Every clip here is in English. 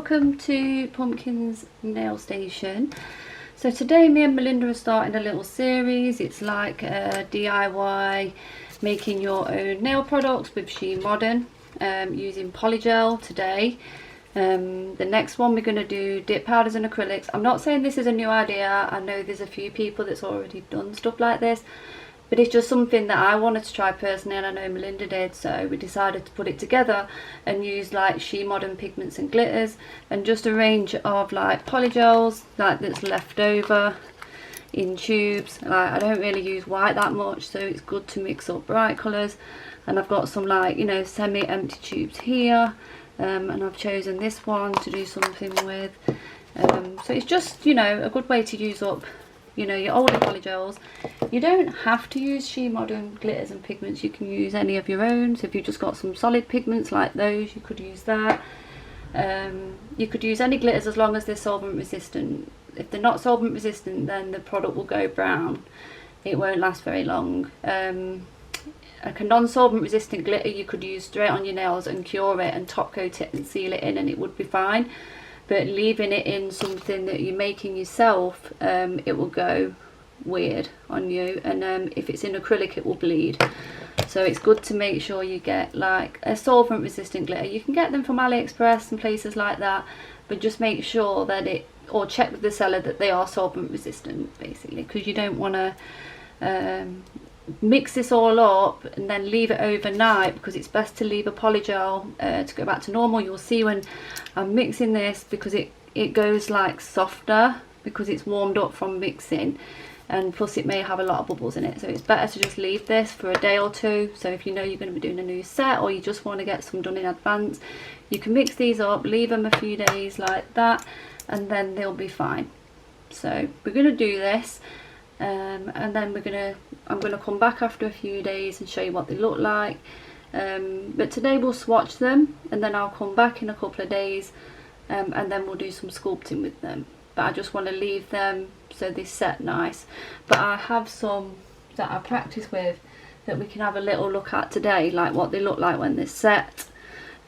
welcome to Pumpkin's Nail Station. So today me and Melinda are starting a little series. It's like a DIY making your own nail products with She Modern, using polygel today. The next one we're going to do dip powders and acrylics. I'm not saying this is a new idea. I know there's a few people that's already done stuff like this, but it's just something that I wanted to try personally, and I know Melinda did, so we decided to put it together and use like She Modern pigments and glitters and just a range of like polygels like that's left over in tubes. Like, I don't really use white that much, so it's good to mix up bright colours. And I've got some like, you know, semi-empty tubes here, and I've chosen this one to do something with. So it's just, you know, a good way to use up, you know, your older polygels. You don't have to use She Modern glitters and pigments. You can use any of your own. So if you've just got some solid pigments like those, you could use that. You could use any glitters as long as they're solvent resistant. If they're not solvent resistant, then the product will go brown. It won't last very long. Like a non-solvent resistant glitter you could use straight on your nails and cure it and top coat it and seal it in, and it would be fine. But leaving it in something that you're making yourself, it will go weird on you, and if it's in acrylic it will bleed. So it's good to make sure you get like a solvent resistant glitter. You can get them from AliExpress and places like that, but just make sure that it, or check with the seller that they are solvent resistant basically, because you don't want to mix this all up and then leave it overnight, because it's best to leave a polygel to go back to normal. You'll see when I'm mixing this, because it goes like softer because it's warmed up from mixing, and plus it may have a lot of bubbles in it, so it's better to just leave this for a day or two. So if you know you're going to be doing a new set, or you just want to get some done in advance, you can mix these up, leave them a few days like that, and then they'll be fine. So we're going to do this, and then I'm gonna come back after a few days and show you what they look like. But today we'll swatch them, and then I'll come back in a couple of days, and then we'll do some sculpting with them. But I just want to leave them so they set nice. But I have some that I practice with that we can have a little look at today, like what they look like when they're set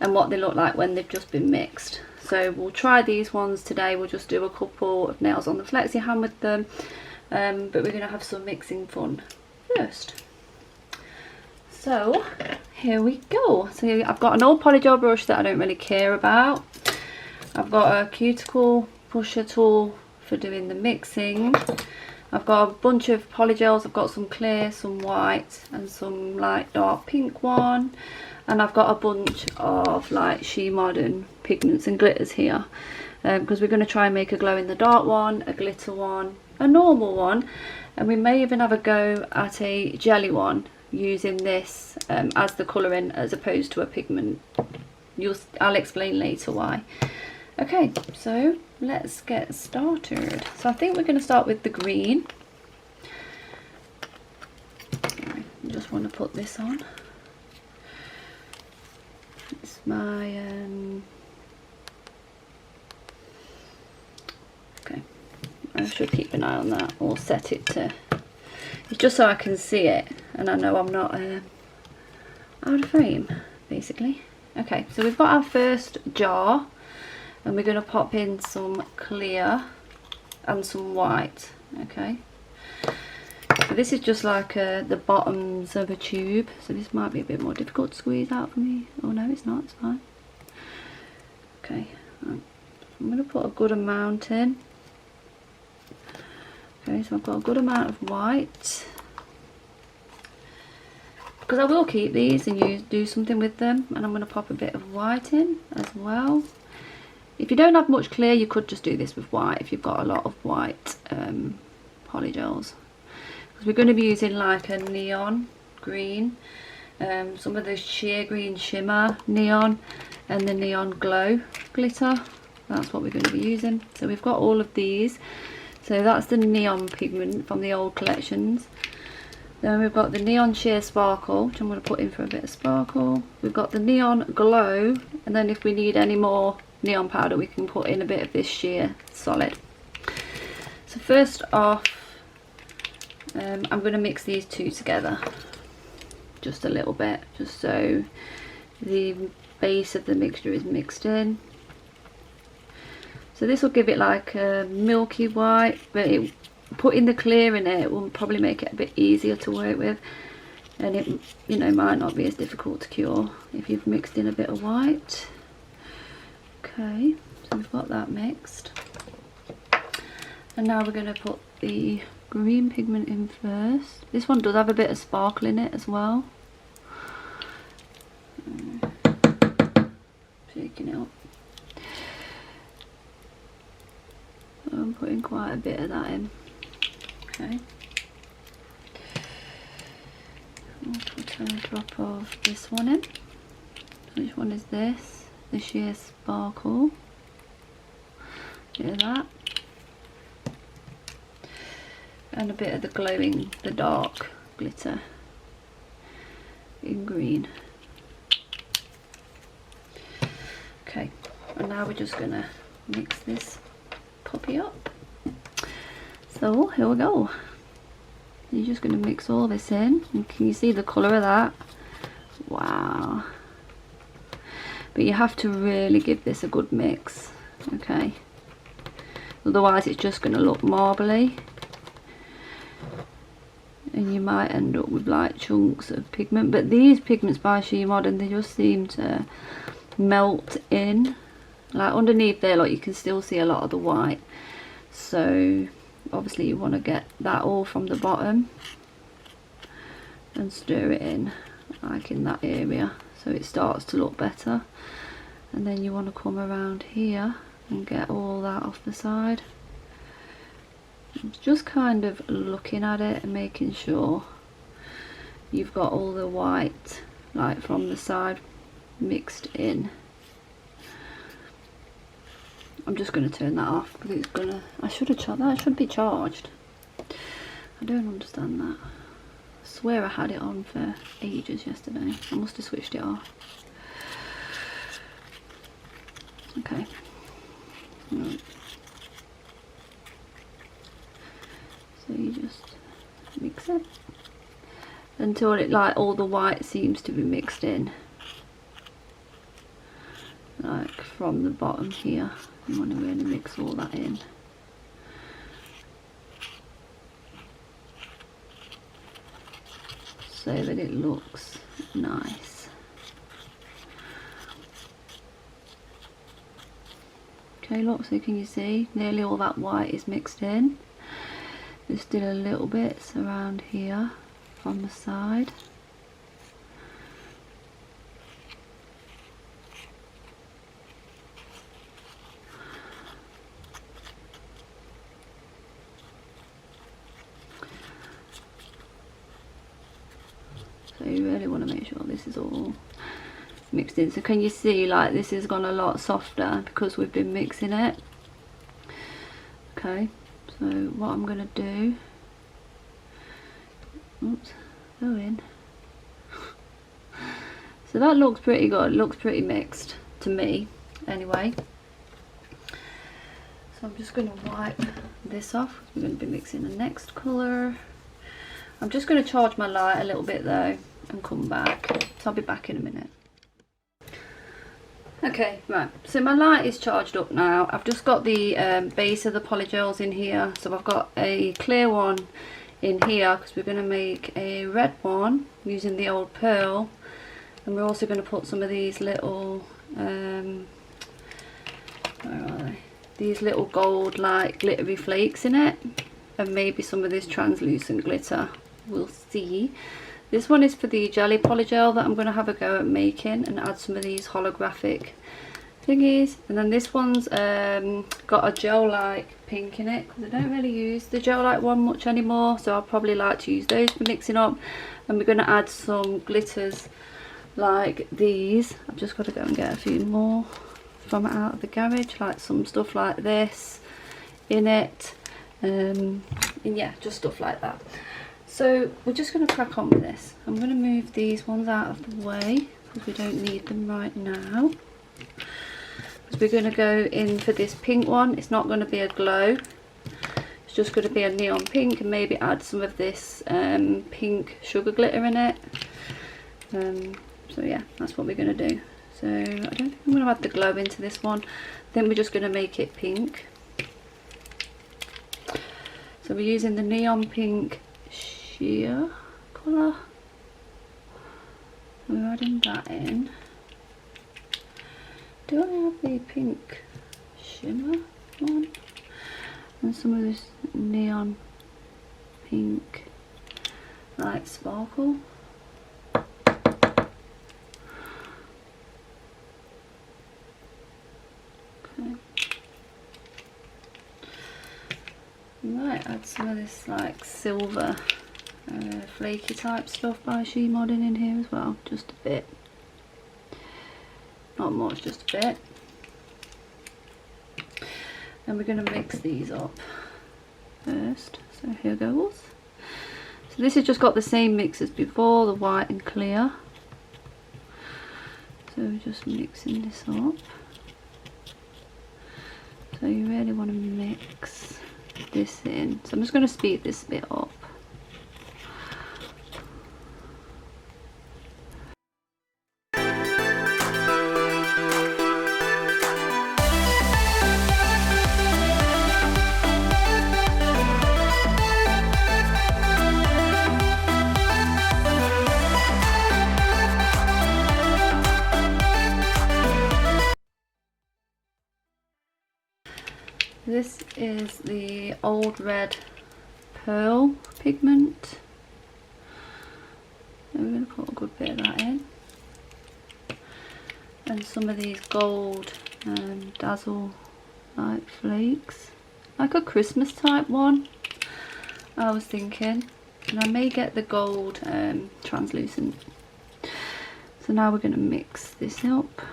and what they look like when they've just been mixed. So we'll try these ones today. We'll just do a couple of nails on the flexi hand with them. But we're going to have some mixing fun first. So here we go. So I've got an old polygel brush that I don't really care about. I've got a cuticle pusher tool for doing the mixing. I've got a bunch of polygels. I've got some clear, some white, and some light dark pink one. And I've got a bunch of like She Modern pigments and glitters here, because we're going to try and make a glow in the dark one, a glitter one, a normal one, and we may even have a go at a jelly one using this as the colouring as opposed to a pigment. I'll explain later why. Okay, so let's get started. So I think we're going to start with the green. I just want to put this on. It's my okay, I should keep an eye on that, or set it to, it's just so I can see it and I know I'm not out of frame basically. Okay, so we've got our first jar, and we're going to pop in some clear and some white. Okay, so this is just like the bottoms of a tube, so this might be a bit more difficult to squeeze out for me. Oh no, it's not, it's fine. Okay, I'm going to put a good amount in. Okay, so I've got a good amount of white, because I will keep these and do something with them, and I'm going to pop a bit of white in as well. If you don't have much clear, you could just do this with white if you've got a lot of white polygels, because we're going to be using like a neon green, some of the sheer green shimmer neon, and the neon glow glitter. That's what we're going to be using. So we've got all of these. So that's the neon pigment from the old collections. Then we've got the neon sheer sparkle, which I'm going to put in for a bit of sparkle. We've got the neon glow, and then if we need any more neon powder, we can put in a bit of this sheer solid. So first off, I'm going to mix these two together just a little bit, just so the base of the mixture is mixed in. So this will give it like a milky white, but putting the clear in it will probably make it a bit easier to work with, and it, you know, might not be as difficult to cure if you've mixed in a bit of white. Okay, so we've got that mixed, and now we're going to put the green pigment in first. This one does have a bit of sparkle in it as well. Shaking it up. So I'm putting quite a bit of that in. Okay. I'll put a drop of this one in. Which one is this? The sheer sparkle. Bit of that. And a bit of the glowing, the dark glitter in green. Okay, and now we're just gonna mix this puppy up. So here we go. You're just gonna mix all this in, and can you see the colour of that? Wow. But you have to really give this a good mix, okay? Otherwise it's just gonna look marbly, and you might end up with like chunks of pigment. But these pigments by She Modern, they just seem to melt in. Like underneath there, like you can still see a lot of the white. So obviously you want to get that all from the bottom and stir it in, like in that area, so it starts to look better. And then you want to come around here and get all that off the side. Just kind of looking at it and making sure you've got all the white, like from the side, mixed in. I'm just going to turn that off because it's gonna, I should have charged that. It should be charged. I don't understand that. I swear I had it on for ages yesterday. I must have switched it off. Okay. Right. So you just mix it until it, like, all the white seems to be mixed in, like from the bottom here. You want to really mix all that in. So that it looks nice. Okay, look, so can you see nearly all that white is mixed in. There's still a little bits around here from the side. So you really want to make sure this is all mixed in. So can you see, like, this has gone a lot softer because we've been mixing it. Okay, so what I'm going to do, oops, go in. So that looks pretty good, looks pretty mixed to me anyway. So I'm just going to wipe this off. We're going to be mixing the next colour. I'm just going to charge my light a little bit though and come back. So I'll be back in a minute. Okay, right, so my light is charged up now. I've just got the base of the polygels in here. So I've got a clear one in here because we're going to make a red one using the old pearl. And we're also going to put some of these little, where are they? These little gold like glittery flakes in it. And maybe some of this translucent glitter. We'll see. This one is for the jelly polygel that I'm going to have a go at making and add some of these holographic thingies. And then this one's got a gel-like pink in it because I don't really use the gel-like one much anymore, so I'll probably like to use those for mixing up. And we're going to add some glitters like these. I've just got to go and get a few more from out of the garage, like some stuff like this in it, and yeah, just stuff like that. So we're just going to crack on with this. I'm going to move these ones out of the way because we don't need them right now. Because we're going to go in for this pink one. It's not going to be a glow. It's just going to be a neon pink, and maybe add some of this pink sugar glitter in it. So yeah, that's what we're going to do. So I don't think I'm going to add the glow into this one. I think we're just going to make it pink. So we're using the neon pink sheer colour. We're adding that in. Do I have the pink shimmer one? And some of this neon pink light sparkle. Okay. I might add some of this like silver flaky type stuff by She Modding in here as well, just a bit. Not much, just a bit. And we're going to mix these up first. So here goes. So this has just got the same mix as before, the white and clear. So we're just mixing this up. So you really want to mix this in. So I'm just going to speed this bit up. This is the Old Red Pearl pigment. And we're going to put a good bit of that in. And some of these gold dazzle light flakes. Like a Christmas type one, I was thinking. And I may get the gold translucent. So now we're going to mix this up.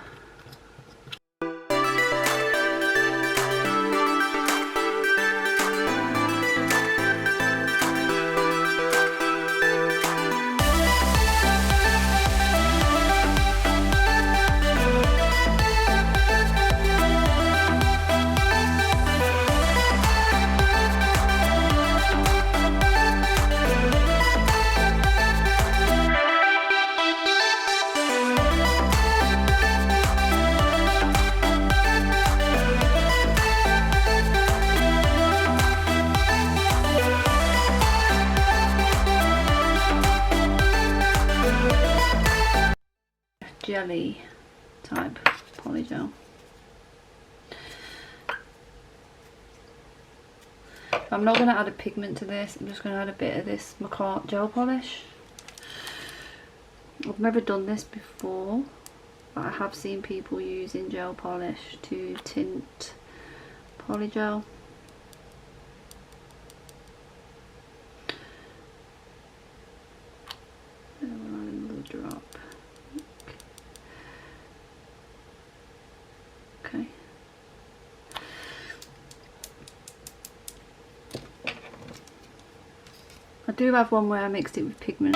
Jelly type polygel. I'm not going to add a pigment to this, I'm just going to add a bit of this McCart gel polish. I've never done this before, but I have seen people using gel polish to tint polygel. And we'll add another drop. Okay. I do have one where I mixed it with pigment.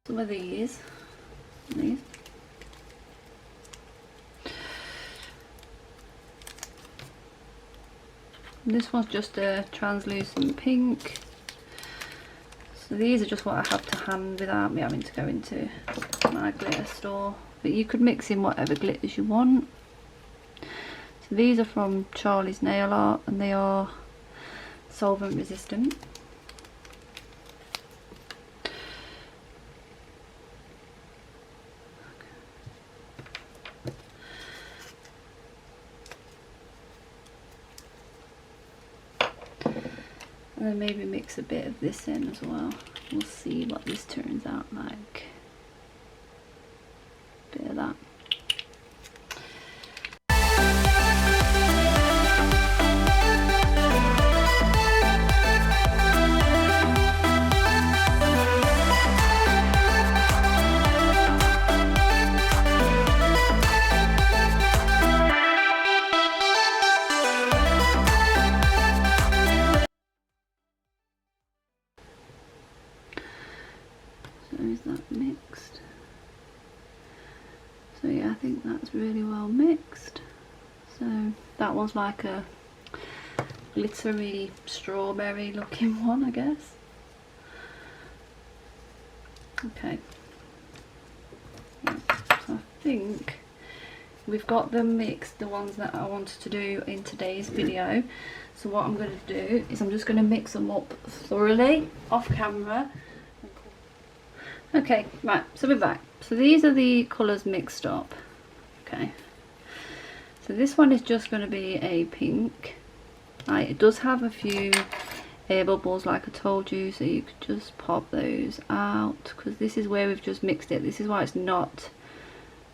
Some of these. This one's just a translucent pink. So these are just what I have to hand without me having to go into my glitter store. But you could mix in whatever glitters you want. So these are from Charlie's Nail Art and they are solvent resistant. And then maybe mix a bit of this in as well. We'll see what this turns out like. Bit of that. is that mixed? So yeah, I think that's really well mixed. So that one's like a glittery strawberry looking one, I guess. Okay. Yeah. So I think we've got them mixed, the ones that I wanted to do in today's video. So what I'm going to do is I'm just going to mix them up thoroughly off camera. Okay, right, so we're back. So these are the colours mixed up. Okay. So this one is just going to be a pink. It does have a few air bubbles like I told you, so you could just pop those out, because this is where we've just mixed it. This is why it's not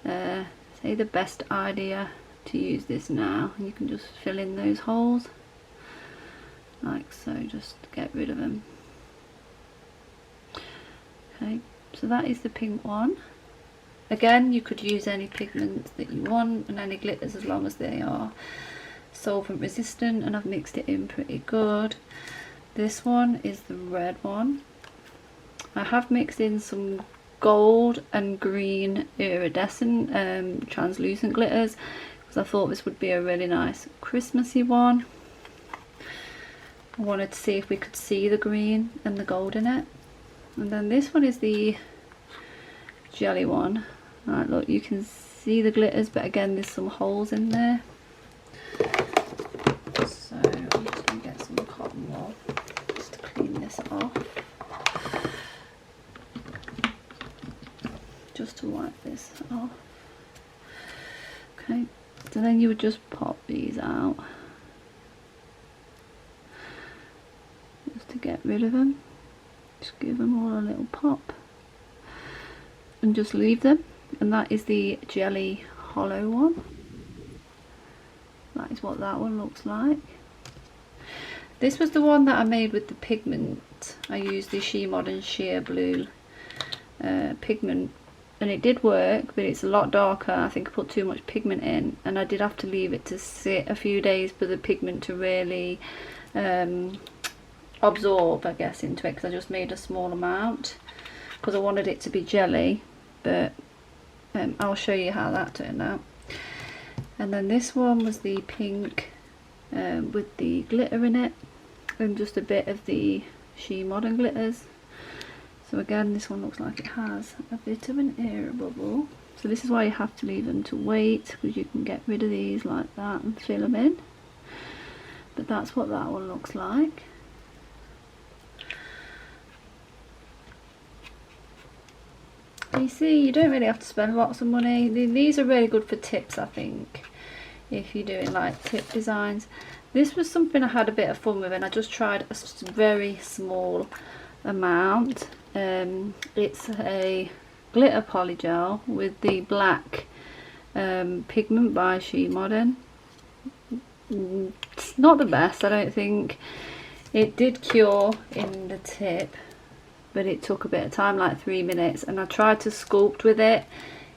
say the best idea to use this now. And you can just fill in those holes like so, just get rid of them. Okay, so that is the pink one. Again, you could use any pigments that you want and any glitters as long as they are solvent resistant, and I've mixed it in pretty good. This one is the red one. I have mixed in some gold and green iridescent translucent glitters because I thought this would be a really nice Christmassy one. I wanted to see if we could see the green and the gold in it. And then this one is the jelly one. Alright, look, you can see the glitters, but again there's some holes in there. So I'm just going to get some cotton wool just to clean this off. Just to wipe this off. Okay, so then you would just pop these out. Just to get rid of them. Just give them all a little pop. And just leave them. And that is the jelly hollow one. That is what that one looks like. This was the one that I made with the pigment. I used the She Modern Sheer Blue pigment, and it did work, but it's a lot darker. I think I put too much pigment in, and I did have to leave it to sit a few days for the pigment to really absorb, I guess, into it, because I just made a small amount because I wanted it to be jelly. But I'll show you how that turned out. And then this one was the pink with the glitter in it, and just a bit of the She Modern glitters. So again, this one looks like it has a bit of an air bubble. So this is why you have to leave them to wait, because you can get rid of these like that and fill them in. But that's what that one looks like. You see, you don't really have to spend lots of money. These are really good for tips, I think, if you're doing like tip designs. This was something I had a bit of fun with, and I just tried a very small amount. It's a glitter polygel with the black pigment by She Modern. It's not the best, I don't think. It did cure in the tip, but it took a bit of time, like 3 minutes, and I tried to sculpt with it.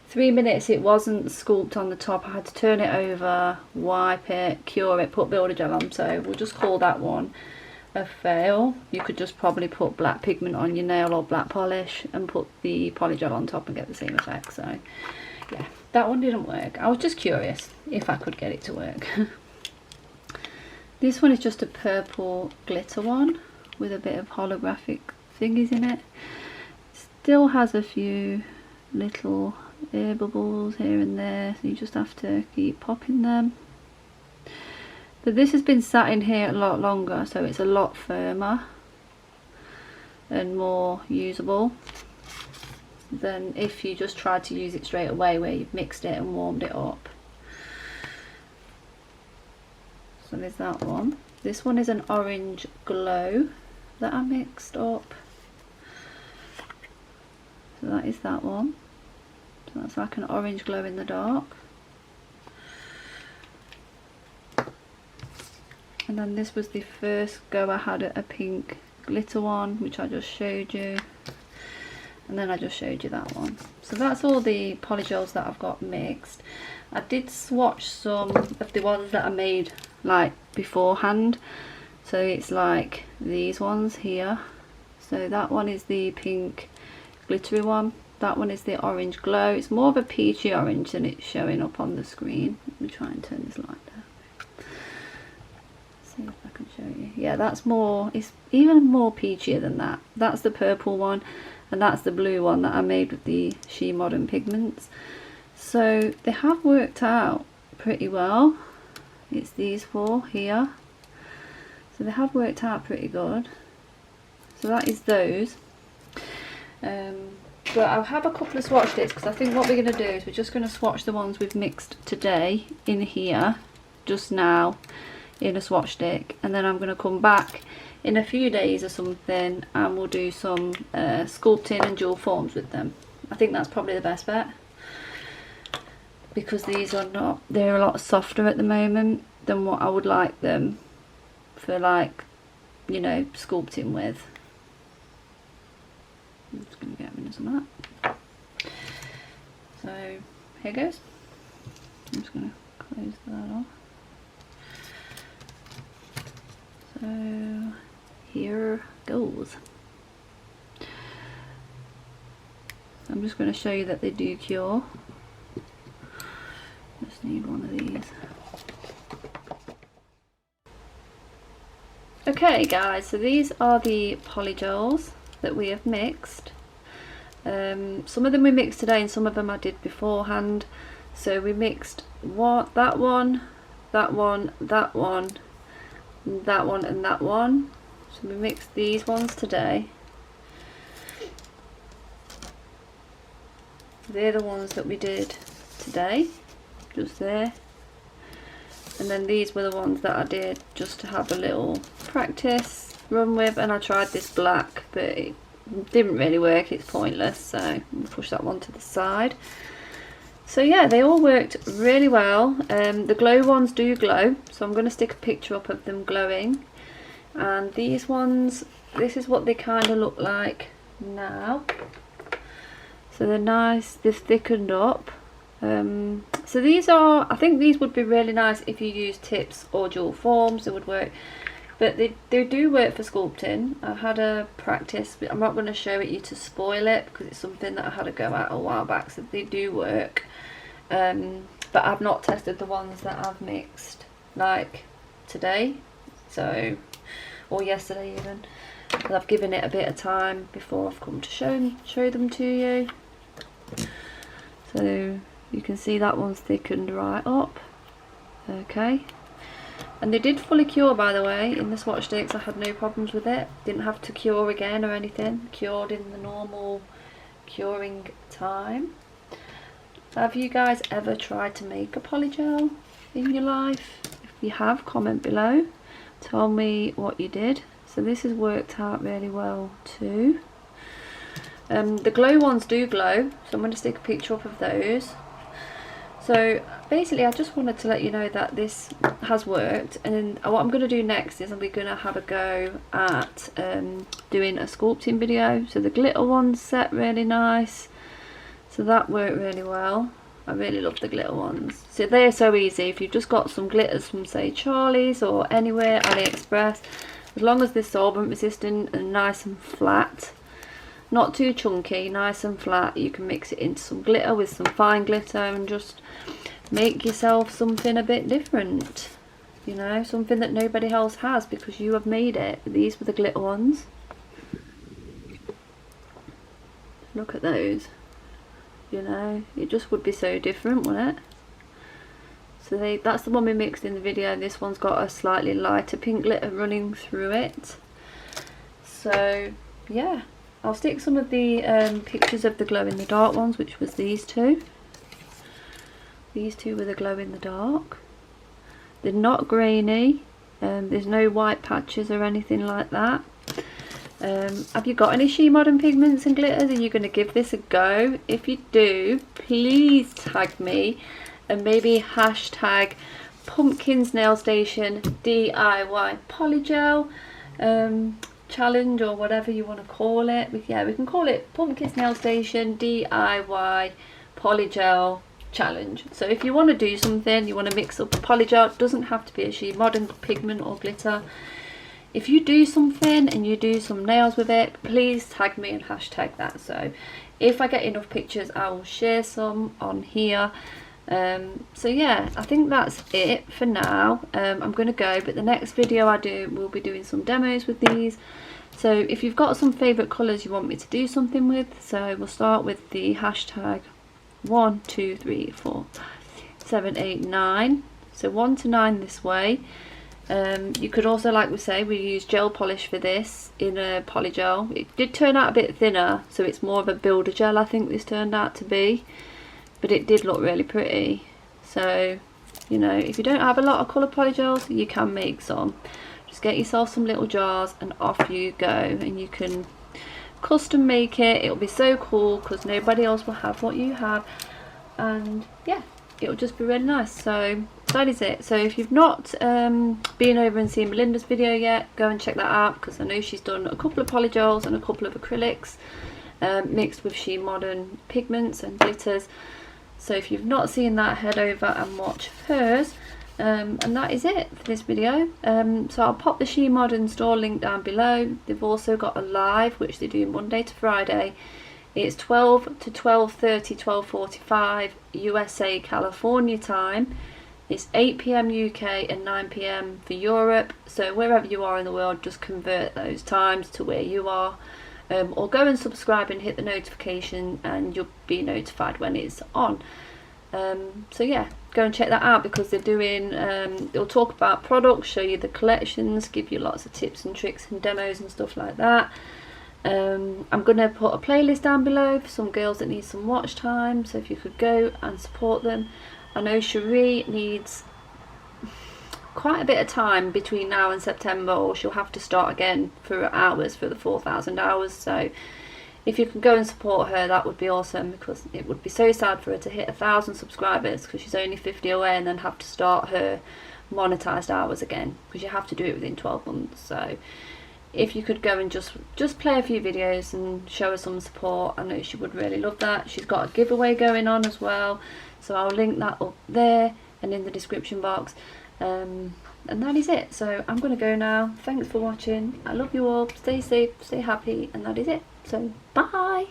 3 minutes it wasn't sculpted on the top. I had to turn it over, wipe it, cure it, put builder gel on. So we'll just call that one a fail. You could just probably put black pigment on your nail or black polish and put the polygel on top and get the same effect. So yeah, that one didn't work. I was just curious if I could get it to work. This one is just a purple glitter one with a bit of holographic thingies in it. Still has a few little air bubbles here and there, so you just have to keep popping them. But this has been sat in here a lot longer, so it's a lot firmer and more usable than if you just tried to use it straight away where you've mixed it and warmed it up. So there's that one. This one is an orange glow that I mixed up. So that is that one. So that's like an orange glow in the dark. And then this was the first go I had at a pink glitter one, which I just showed you. And then I just showed you that one. So that's all the polygels that I've got mixed. I did swatch some of the ones that I made like beforehand. So it's like these ones here. So that one is the pink glittery one. That one is the Orange Glow. It's more of a peachy orange than it's showing up on the screen. Let me try and turn this light down. See if I can show you. Yeah, that's more, it's even more peachier than that. That's the purple one, and that's the blue one that I made with the She Modern pigments. So they have worked out pretty well. It's these four here. So they have worked out pretty good. So that is those. But I'll have a couple of swatch sticks, because I think what we're going to do is we're just going to swatch the ones we've mixed today in here, just now, in a swatch stick. And then I'm going to come back in a few days or something and we'll do some sculpting and dual forms with them. I think that's probably the best bet, because these are not, they're a lot softer at the moment than what I would like them for, like, you know, sculpting with. I'm just going to get rid of some of that. So here goes. I'm just going to close that off. So here goes. I'm just going to show you that they do cure. Just need one of these. Okay guys, so these are the polygels that we have mixed. Some of them we mixed today and some of them I did beforehand. So we mixed that one, that one, that one, that one and that one. So we mixed these ones today. They're the ones that we did today, just there. And then these were the ones that I did just to have a little practice run with, and I tried this black but it didn't really work, it's pointless, so we'll push that one to the side. So yeah, they all worked really well. The glow ones do glow, so I'm going to stick a picture up of them glowing. And these ones, this is what they kind of look like now. So they're nice, they're thickened up. So these are, I think these would be really nice if you use tips or dual forms, they would work. But they do work for sculpting. I had a practice, but I'm not going to show it you to spoil it, because it's something that I had to go at a while back, so they do work. But I've not tested the ones that I've mixed, like today, so, or yesterday even. And I've given it a bit of time before I've come to show them to you. So you can see that one's thickened right up. Okay. And they did fully cure, by the way, in the swatch sticks. I had no problems with it. Didn't have to cure again or anything. Cured in the normal curing time. Have you guys ever tried to make a polygel in your life? If you have, comment below. Tell me what you did. So this has worked out really well too. The glow ones do glow, so I'm going to stick a picture up of those. So basically I just wanted to let you know that this has worked, and what I'm going to do next is we're going to have a go at doing a sculpting video. So the glitter ones set really nice, so that worked really well. I really love the glitter ones. So they're so easy. If you've just got some glitters from, say, Charlie's or anywhere, AliExpress, as long as they're solvent resistant and nice and flat, not too chunky, nice and flat, you can mix it into some glitter with some fine glitter and just make yourself something a bit different, you know, something that nobody else has because you have made it. These were the glitter ones. Look at those, you know, it just would be so different, wouldn't it? So that's the one we mixed in the video. This one's got a slightly lighter pink glitter running through it. So yeah, I'll stick some of the pictures of the glow in the dark ones, which was these two. These two were the glow in the dark. They're not grainy. There's no white patches or anything like that. Have you got any She Modern pigments and glitters? Are you going to give this a go? If you do, please tag me and maybe hashtag Pumpkins Nail Station DIY Polygel challenge, or whatever you want to call it. Yeah, we can call it Pumpkins Nail Station DIY Polygel challenge. So if you want to do something, you want to mix up a polygel, it doesn't have to be a She Modern pigment or glitter. if you do something and you do some nails with it, please tag me and hashtag that. So if I get enough pictures, I will share some on here. So yeah, I think that's it for now. I'm gonna go, but the next video I do, we'll be doing some demos with these. So if you've got some favourite colours you want me to do something with, so we'll start with the hashtag 1, 2, 3, 4, 5, 6, 7, 8, 9. So 1 to 9 this way. You could also, like we say, we use gel polish for this in a polygel. It did turn out a bit thinner, so it's more of a builder gel, I think this turned out to be, but it did look really pretty. So, you know, if you don't have a lot of colour polygels, you can make some. Just get yourself some little jars and off you go, and you can custom make it. It'll be so cool because nobody else will have what you have, and yeah, it'll just be really nice. So that is it. So if you've not been over and seen Melinda's video yet, go and check that out, because I know she's done a couple of polygels and a couple of acrylics mixed with She Modern pigments and glitters. So if you've not seen that, head over and watch hers. And that is it for this video. So I'll pop the She Modern store link down below. They've also got a live which they do Monday to Friday. It's 12 to 12:30, 12:45 USA California time. It's 8 PM UK and 9 PM for Europe. So wherever you are in the world, just convert those times to where you are. Or go and subscribe and hit the notification, and you'll be notified when it's on. So yeah, go and check that out, because they're doing, they'll talk about products, show you the collections, give you lots of tips and tricks and demos and stuff like that. I'm going to put a playlist down below for some girls that need some watch time, so if you could go and support them. I know Cherie needs quite a bit of time between now and September, or she'll have to start again for hours for the 4,000 hours. So if you can go and support her, that would be awesome, because it would be so sad for her to hit 1,000 subscribers because she's only 50 away, and then have to start her monetized hours again, because you have to do it within 12 months. So if you could go and just play a few videos and show her some support, I know she would really love that. She's got a giveaway going on as well, so I'll link that up there and in the description box. And that is it. So I'm going to go now. Thanks for watching. I love you all. Stay safe, stay happy, and that is it. So bye.